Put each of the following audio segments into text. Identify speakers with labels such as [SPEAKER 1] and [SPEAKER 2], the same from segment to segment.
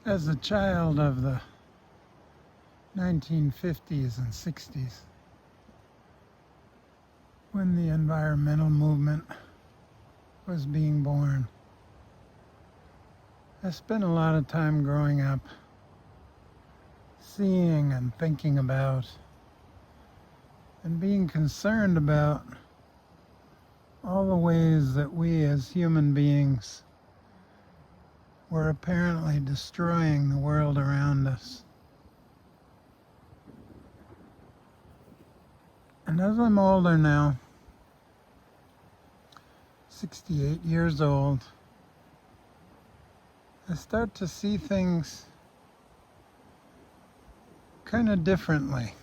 [SPEAKER 1] As a child of the 1950s and 60s, when the environmental movement was being born, I spent a lot of time growing up seeing and thinking about and being concerned about all the ways that we as human beings were apparently destroying the world around us. And as I'm older now, 68 years old, I start to see things kind of differently.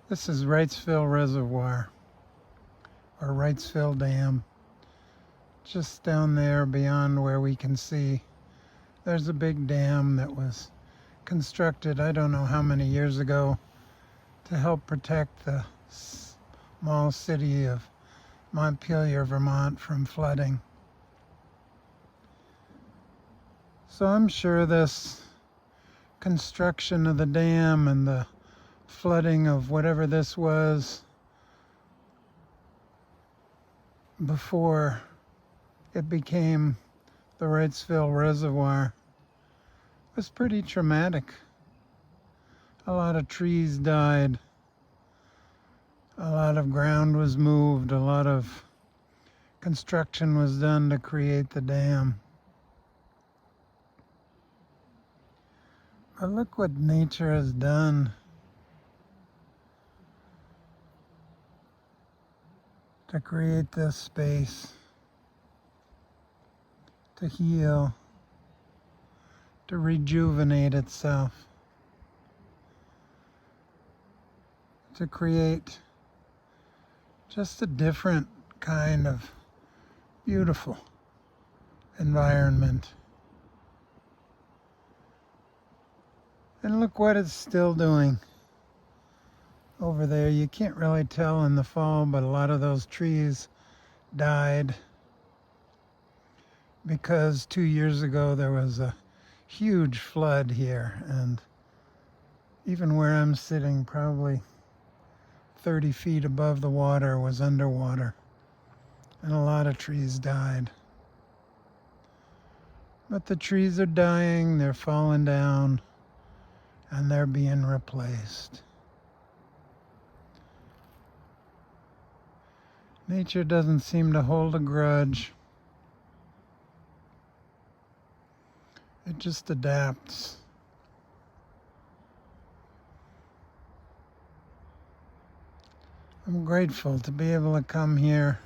[SPEAKER 1] This is Wrightsville Reservoir, or Wrightsville Dam, just down there beyond where we can see. There's a big dam that was constructed, I don't know how many years ago, to help protect the small city of Montpelier, Vermont from flooding. So I'm sure this construction of the dam and the flooding of whatever this was before it became the Wrightsville Reservoir was pretty traumatic. A lot of trees died, a lot of ground was moved, a lot of construction was done to create the dam. But look what nature has done to create this space, to heal, to rejuvenate itself, to create just a different kind of beautiful environment. And look what it's still doing over there. You can't really tell in the fall, but a lot of those trees died because 2 years ago there was a huge flood here, and even where I'm sitting, probably 30 feet above the water, was underwater, and a lot of trees died. But the trees are dying, they're falling down, and they're being replaced. Nature doesn't seem to hold a grudge. It just adapts. I'm grateful to be able to come here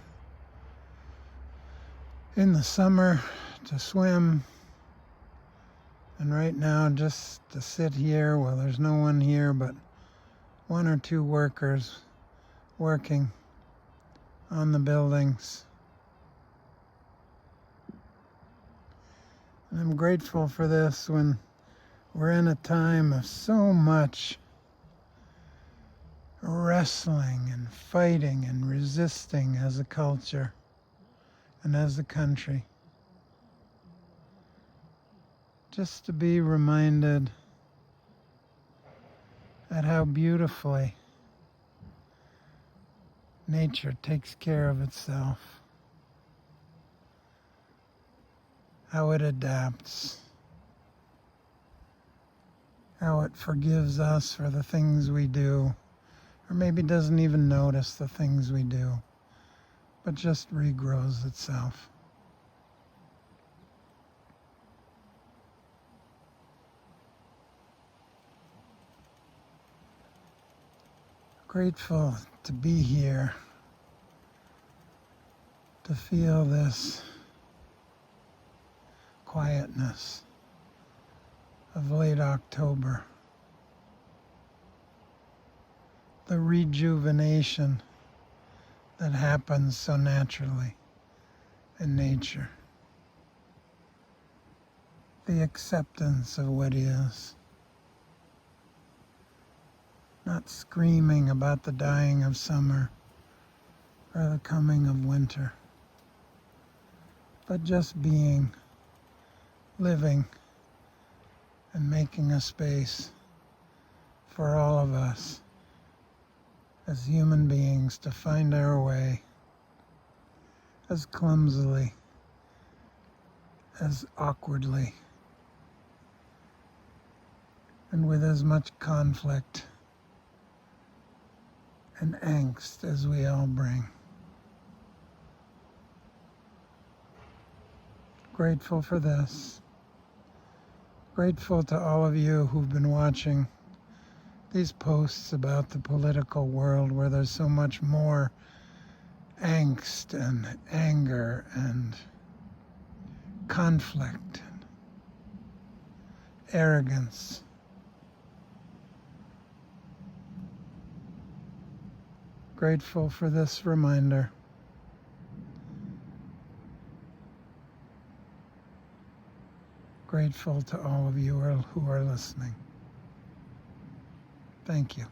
[SPEAKER 1] in the summer to swim, and right now just to sit here. Well, there's no one here but one or two workers working on the buildings. And I'm grateful for this when we're in a time of so much wrestling and fighting and resisting as a culture and as a country. Just to be reminded at how beautifully nature takes care of itself, how it adapts, how it forgives us for the things we do, or maybe doesn't even notice the things we do, but just regrows itself. Grateful to be here, to feel this quietness of late October, the rejuvenation that happens so naturally in nature, the acceptance of what is, not screaming about the dying of summer, or the coming of winter, but just being, living, and making a space for all of us as human beings to find our way as clumsily, as awkwardly, and with as much conflict and angst as we all bring. Grateful for this. Grateful to all of you who've been watching these posts about the political world where there's so much more angst and anger and conflict and arrogance. Grateful for this reminder. Grateful to all of you who are listening. Thank you.